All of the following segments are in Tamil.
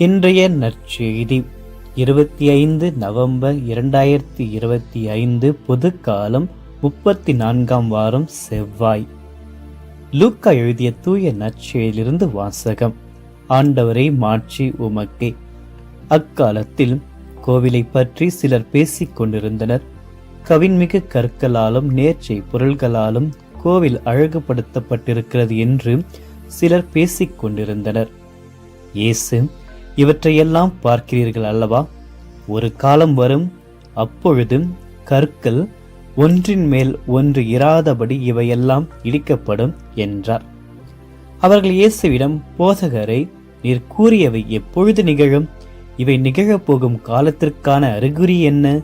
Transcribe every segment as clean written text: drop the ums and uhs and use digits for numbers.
இன்றைய நற்செய்தி 25 நவம்பர் 2025 பொதுக்காலம் 34ஆம் வாரம் செவ்வாய். லூக்கா எழுதிய தூய நற்செய்தியிலிருந்து வாசகம். ஆண்டவரை மாட்சி உமக்கே. அக்காலத்தில் கோவிலை பற்றி சிலர் பேசிக் கொண்டிருந்தனர். கவின்மிகு கற்களாலும் நேர்ச்சை பொருள்களாலும் கோவில் அழகுபடுத்தப்பட்டிருக்கிறது என்று சிலர் பேசிக் கொண்டிருந்தனர். இயேசு, இவற்றையெல்லாம் பார்க்கிறீர்கள் அல்லவா? ஒரு காலம் வரும், அப்பொழுது கற்கள் ஒன்றின் மேல் ஒன்று இராதபடி இவையெல்லாம் இடிக்கப்படும் என்றார். அவர்கள் இயேசுவிடம், போதகரை, நீர் கூறியவை எப்பொழுது நிகழும்? இவை நிகழப்போகும் காலத்திற்கான அறிகுறி என்ன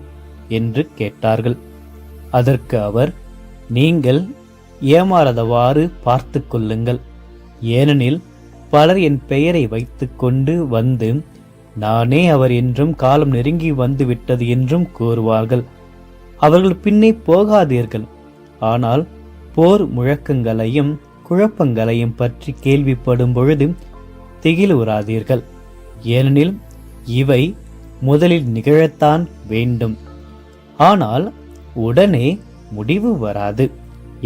என்று கேட்டார்கள். அதற்கு அவர், நீங்கள் ஏமாறாதவாறு பார்த்து கொள்ளுங்கள். ஏனெனில் பலர் என் பெயரை வைத்து கொண்டு வந்து, நானே அவர் என்றும் காலம் நெருங்கி வந்து விட்டது என்றும் கூறுவார்கள். அவர்கள் பின்னே போகாதீர்கள். ஆனால் போர் முழக்கங்களையும் குழப்பங்களையும் பற்றி கேள்விப்படும் பொழுது திகிலுறாதீர்கள். ஏனெனில் இவை முதலில் நிகழத்தான் வேண்டும், ஆனால் உடனே முடிவு வராது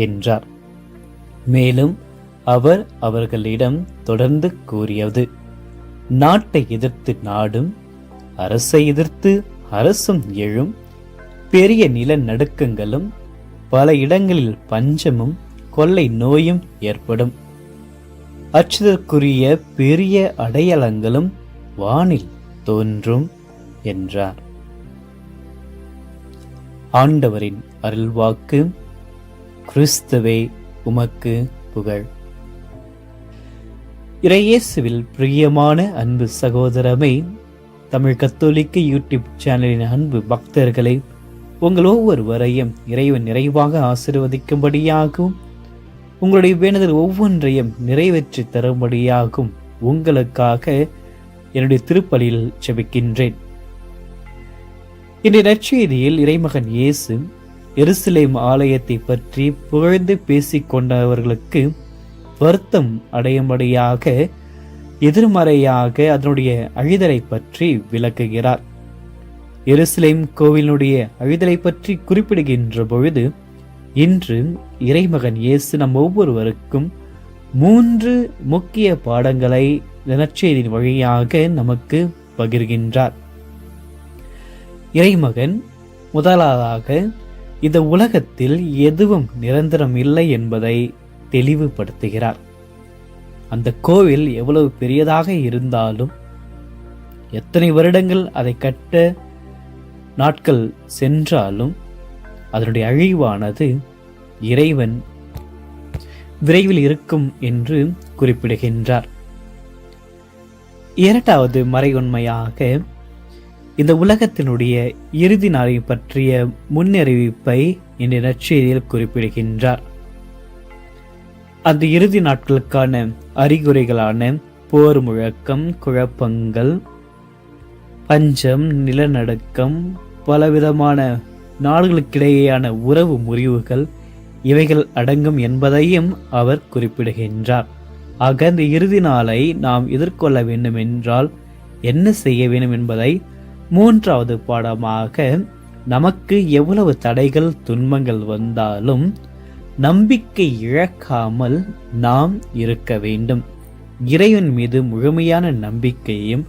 என்றார். மேலும் அவர் அவர்களிடம் தொடர்ந்து கூறியது, நாட்டை எதிர்த்து நாடும், அரசை எதிர்த்து அரசும் எழும். பெரிய நிலநடுக்கங்களும் பல இடங்களில் பஞ்சமும் கொள்ளை நோயும் ஏற்படும். அச்சுதற்குரிய பெரிய அடையாளங்களும் வானில் தோன்றும் என்றார். ஆண்டவரின் அருள்வாக்கு. கிறிஸ்துவே உமக்கு புகழ். இறையேசுவில் பிரியமான அன்பு சகோதரமே, தமிழ் கத்தோலிக்க யூடியூப் சேனலின் அன்பு பக்தர்களை, உங்கள் ஒவ்வொருவரையும் இறைவன் நிறைவாக ஆசீர்வதிக்கும்படியாகவும் உங்களுடைய வேண்டுதல் ஒவ்வொன்றையும் நிறைவேற்றி தரும்படியாகவும் உங்களுக்காக என்னுடைய திருப்பலியில் ஜெபிக்கின்றேன். இன்றைய நற்செய்தியில் இறைமகன் இயேசு எருசலேம் ஆலயத்தை பற்றி புகழ்ந்து பேசிக் கொண்டவர்களுக்கு வருத்தம் அடையும்படியாக எதிர்மறையாக அதனுடைய அழிதலை பற்றி விளக்குகிறார். எருசலேம் கோவிலுடைய அழிதலை பற்றி குறிப்பிடுகின்ற பொழுது, இன்று இறைமகன் இயேசு நம் ஒவ்வொருவருக்கும் 3 முக்கிய பாடங்களை நற்செய்தியின் வழியாக நமக்கு பகிர்கின்றார். இறைமகன் முதலாவதாக இந்த உலகத்தில் எதுவும் நிரந்தரம் இல்லை என்பதை தெளிவுபடுத்துகிறார். அந்த கோவில் எவ்வளவு பெரியதாக இருந்தாலும், எத்தனை வருடங்கள் அதை கட்ட நாட்கள் சென்றாலும், அதனுடைய அழிவானது இறைவன் விரைவில் இருக்கும் என்று குறிப்பிடுகின்றார். இரண்டாவது மறை உண்மையாக இந்த உலகத்தினுடைய இறுதி நாளை பற்றிய முன்னறிவிப்பை இந்த நற்செய்தியில் குறிப்பிடுகின்றார். அந்த இறுதி நாட்களுக்கான அறிகுறிகளான போர் முழக்கம், குழப்பங்கள், பஞ்சம், நிலநடுக்கம், பலவிதமான நாடுகளுக்கிடையேயான உறவு முறிவுகள், இவைகள் அடங்கும் என்பதையும் அவர் குறிப்பிடுகின்றார். ஆக இந்த இறுதி நாளை நாம் எதிர்கொள்ள வேண்டும் என்றால் என்ன செய்ய வேண்டும் என்பதை 3வது பாடமாக, நமக்கு எவ்வளவு தடைகள் துன்பங்கள் வந்தாலும் நம்பிக்கை இழக்காமல் நாம் இருக்க வேண்டும். இறைவன் மீது முழுமையான நம்பிக்கையும்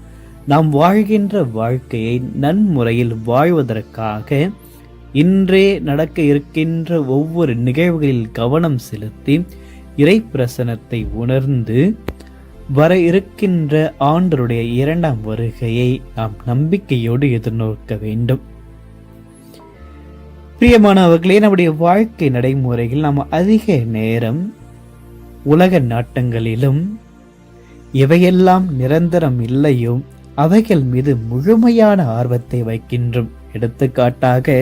நாம் வாழ்கின்ற வாழ்க்கையை நன்முறையில் வாழ்வதற்காக இன்றே நடக்க இருக்கின்ற ஒவ்வொரு நிகழ்வுகளில் கவனம் செலுத்தி இறை பிரசன்னத்தை உணர்ந்து வர இருக்கின்ற ஆண்டருடைய 2ஆம் வருகையை நாம் நம்பிக்கையோடு எதிர்நோக்க வேண்டும். பிரியமானவர்களே, நம்முடைய வாழ்க்கை நடைமுறையில் நாம் அதிக நேரம் உலக நாட்டங்களிலும் எவையெல்லாம் நிரந்தரம் இல்லையோ அவைகள் மீது முழுமையான ஆர்வத்தை வைக்கின்றோம். எடுத்துக்காட்டாக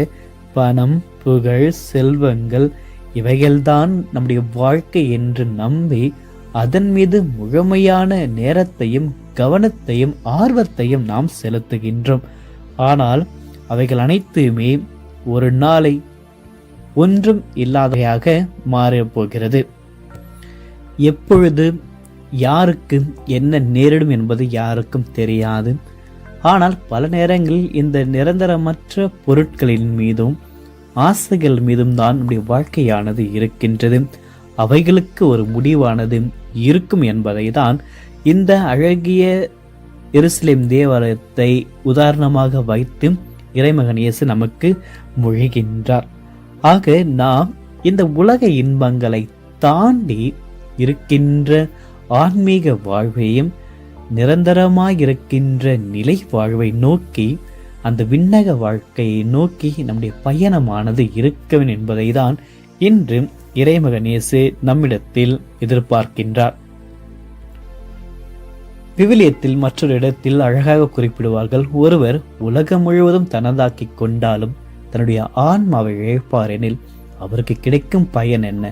பணம், புகழ், செல்வங்கள், இவைகள்தான் நம்முடைய வாழ்க்கை என்று நம்பி அதன் மீது முழுமையான நேரத்தையும் கவனத்தையும் ஆர்வத்தையும் நாம் செலுத்துகின்றோம். ஆனால் அவைகள் அனைத்துமே ஒரு நாளை ஒன்றும் இல்லாதவையாக மாறப்போகிறது. எப்பொழுது யாருக்கு என்ன நேரிடும் என்பது யாருக்கும் தெரியாது. ஆனால் பல நேரங்களில் இந்த நிரந்தரமற்ற பொருட்களின் மீதும் ஆசைகள் மீதும் தான் நம்முடைய வாழ்க்கையானது இருக்கின்றது. அவைகளுக்கு ஒரு முடிவானது இருக்கும் என்பதை தான் இந்த அழகிய எருசலேம் தேவாலயத்தை உதாரணமாக வைத்து இறைமகன் இயேசு நமக்கு மொழிகின்றார். ஆக நாம் இந்த உலக இன்பங்களை தாண்டி இருக்கின்ற ஆன்மீக வாழ்வையும் நிரந்தரமாயிருக்கின்ற நிலை வாழ்வை நோக்கி, அந்த விண்ணக வாழ்க்கையை நோக்கி நம்முடைய பயணமானது இருக்கவேன் என்பதை தான் இன்று இறைமகன் இயேசு நம்மிடத்தில் எதிர்பார்க்கின்றார். விவிலியத்தில் மற்றொரு இடத்தில் அழகாக குறிப்பிடுவார்கள், ஒருவர் உலகம் முழுவதும் தனதாக்கி கொண்டாலும் தன்னுடைய ஆன்மாவை இழப்பார் எனில் அவருக்கு கிடைக்கும் பயன் என்ன?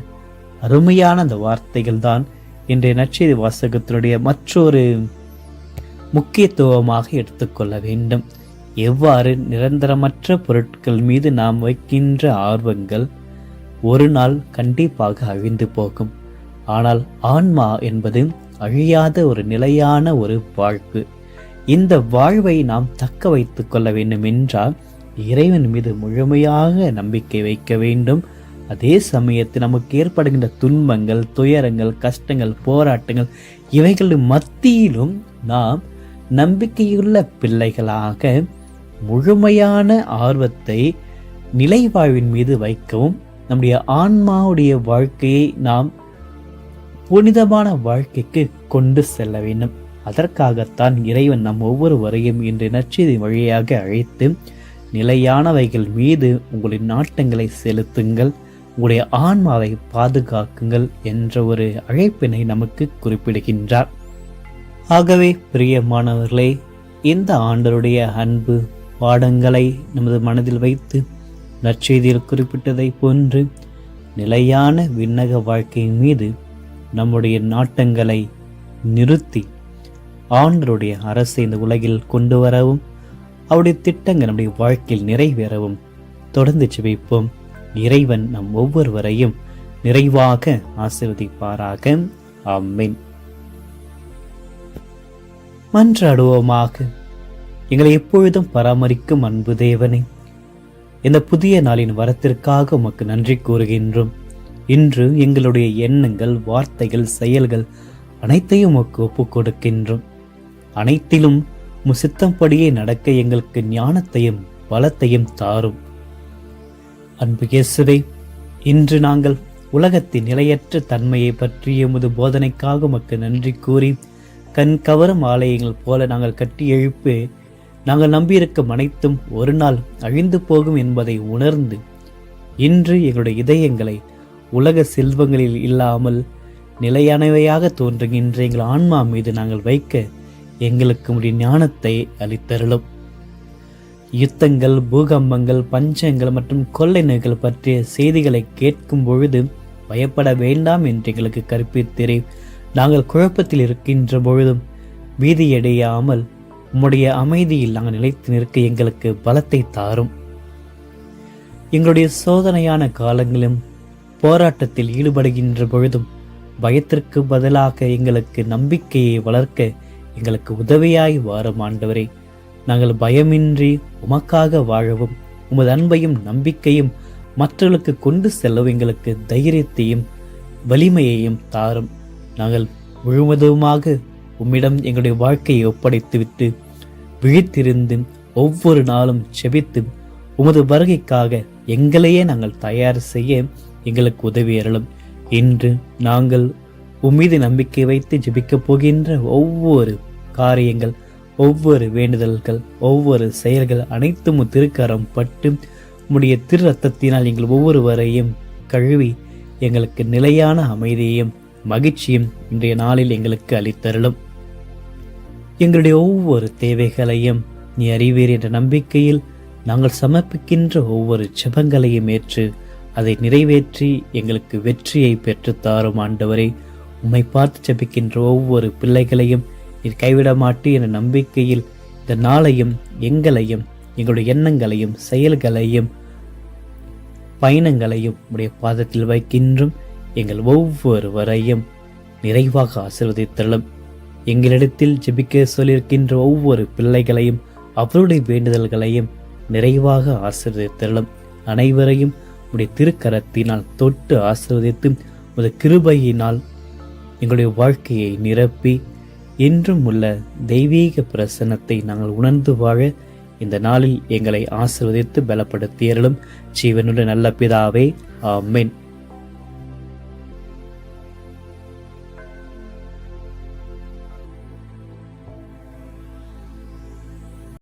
அருமையான அந்த வார்த்தைகள் தான் இன்றைய நற்செய்தி வாசகத்தினுடைய மற்றொரு முக்கியத்துவமாக எடுத்துக்கொள்ள வேண்டும். எவ்வாறு நிரந்தரமற்ற பொருட்கள் மீது நாம் வைக்கின்ற ஆர்வங்கள் ஒரு நாள் கண்டிப்பாக அழிந்து போகும். ஆனால் ஆன்மா என்பது அழியாத ஒரு நிலையான ஒரு வாழ்வு. இந்த வாழ்வை நாம் தக்க வைத்துக் கொள்ள வேண்டும் என்றால் இறைவன் மீது முழுமையாக நம்பிக்கை வைக்க வேண்டும். அதே சமயத்தில் நமக்கு ஏற்படுகின்ற துன்பங்கள், துயரங்கள், கஷ்டங்கள், போராட்டங்கள் இவைகளின் மத்தியிலும் நாம் நம்பிக்கையுள்ள பிள்ளைகளாக முழுமையான ஆர்வத்தை நிலைவாழ்வின் மீது வைக்கவும், நம்முடைய ஆன்மாவுடைய வாழ்க்கையை நாம் புனிதமான வாழ்க்கைக்கு கொண்டு செல்ல வேண்டும். அதற்காகத்தான் இறைவன் நம் ஒவ்வொருவரையும் இன்று நற்செய்தி வழியாக அழைத்து, நிலையானவைகள் மீது உங்களின் நாட்டங்களை செலுத்துங்கள், உங்களுடைய ஆன்மாவை பாதுகாக்குங்கள் என்ற ஒரு அழைப்பினை நமக்கு குறிப்பிடுகின்றார். ஆகவே பிரியமானவர்களே, இந்த ஆண்டருடைய அன்பு பாடங்களை நமது மனதில் வைத்து நற்செய்தியில் குறிப்பிட்டதை போன்று நிலையான விண்ணக வாழ்க்கையின் மீது நம்முடைய நாட்டங்களை நிறுத்தி ஆண்டருடைய அரசை இந்த உலகில் கொண்டு வரவும், அவருடைய திட்டங்கள் நம்முடைய வாழ்க்கையில் நிறைவேறவும் தொடர்ந்து ஜெபிப்போம். இறைவன் நம் ஒவ்வொருவரையும் நிறைவாக ஆசீர்வதிப்பாராக. ஆமென். மன்றாடுவோமாக. எங்களை எப்பொழுதும் பராமரிக்கும் அன்பு தேவனே, இந்த புதிய நாளின் வரத்திற்காக உமக்கு நன்றி கூறுகின்றோம். இன்று எங்களுடைய எண்ணங்கள், வார்த்தைகள், செயல்கள் அனைத்தையும் உமக்கு ஒப்புக் கொடுக்கின்றோம். அனைத்திலும் முசித்தம்படியே நடக்க எங்களுக்கு ஞானத்தையும் பலத்தையும் தாரும். அன்பு இயேசுவே, இன்று நாங்கள் உலகத்தின் நிலையற்ற தன்மையை பற்றிய எமது போதனைக்காக உமக்கு நன்றி கூறி, கண் கவரும் ஆலயங்கள் போல நாங்கள் கட்டி எழுப்பி நாங்கள் நம்பியிருக்கும் அனைத்தும் ஒரு நாள் அழிந்து போகும் என்பதை உணர்ந்து, இன்று எங்களுடைய இதயங்களை உலக செல்வங்களில் இல்லாமல் நிலையானவையாக தோன்றுகின்ற எங்கள் ஆன்மா மீது நாங்கள் வைக்க எங்களுக்கு உடைய ஞானத்தை அளித்தருளும். யுத்தங்கள், பூகம்பங்கள், பஞ்சங்கள் மற்றும் கொள்ளை நோய்கள் பற்றிய செய்திகளை கேட்கும் பொழுது பயப்பட வேண்டாம் என்று எங்களுக்கு கற்பித்தீரே. நாங்கள் குழப்பத்தில் இருக்கின்ற பொழுதும் பீதியடையாமல் உம்முடைய அமைதியில் நாங்கள் நிலைத்து நிற்க எங்களுக்கு பலத்தை தாரும். எங்களுடைய சோதனையான காலங்களும் போராட்டத்தில் ஈடுபடுகின்ற பொழுதும் பயத்திற்கு பதிலாக எங்களுக்கு நம்பிக்கையை வளர்க்க எங்களுக்கு உதவியாய் வாரும் ஆண்டவரே. நாங்கள் பயமின்றி உமக்காக வாழவும், உமது அன்பையும் நம்பிக்கையும் மற்றவர்களுக்கு கொண்டு செல்லவும் எங்களுக்கு தைரியத்தையும் வலிமையையும் தாரும். நாங்கள் முழுவதுமாக உம்மிடம் எங்களுடைய வாழ்க்கையை ஒப்படைத்துவிட்டு விழித்திருந்து ஒவ்வொரு நாளும் செபித்து உமது வருகைக்காக எங்களையே நாங்கள் தயார் செய்ய எங்களுக்கு உதவி அருளும். இன்று நாங்கள் உம்மீது நம்பிக்கை வைத்து ஜெபிக்கப் போகின்ற ஒவ்வொரு காரியங்கள், ஒவ்வொரு வேண்டுதல்கள், ஒவ்வொரு செயல்கள் அனைத்தும் திருக்கரம் பட்டு உம்முடைய திரு ரத்தத்தினால் எங்கள் ஒவ்வொருவரையும் கழுவி எங்களுக்கு நிலையான அமைதியையும் மகிழ்ச்சியும் இன்றைய நாளில் எங்களுக்கு அளித்தருளும். எங்களுடைய ஒவ்வொரு தேவைகளையும் நீ அறிவீர் என்ற நம்பிக்கையில் நாங்கள் சமர்ப்பிக்கின்ற ஒவ்வொரு ஜெபங்களையும் ஏற்று அதை நிறைவேற்றி எங்களுக்கு வெற்றியை பெற்றுத்தாரும் ஆண்டவரே. உம்மை பார்த்து ஜெபிக்கின்ற ஒவ்வொரு பிள்ளைகளையும் நீர் கைவிட மாட்டீ என்ற நம்பிக்கையில் இந்த நாளையும் எங்களையும் எங்களுடைய எண்ணங்களையும் செயல்களையும் பயணங்களையும் உடைய பாதத்தில் வைக்கின்றும். எங்கள் ஒவ்வொருவரையும் நிறைவாக ஆசீர்வதித்தருளும். எங்களிடத்தில் ஜெபிக்க சொல்லியிருக்கின்ற ஒவ்வொரு பிள்ளைகளையும் அவருடைய வேண்டுதல்களையும் நிறைவாக ஆசீர்வதித்தருளும். அனைவரையும் உடைய திருக்கரத்தினால் தொட்டு ஆசீர்வதித்து உமது கிருபையினால் எங்களுடைய வாழ்க்கையை நிரப்பி என்றும் உள்ள தெய்வீக பிரசன்னத்தை நாங்கள் உணர்ந்து வாழ இந்த நாளில் எங்களை ஆசீர்வதித்து பலப்படுத்தியருளும். ஜீவனுடைய நல்ல பிதாவே, ஆமென்.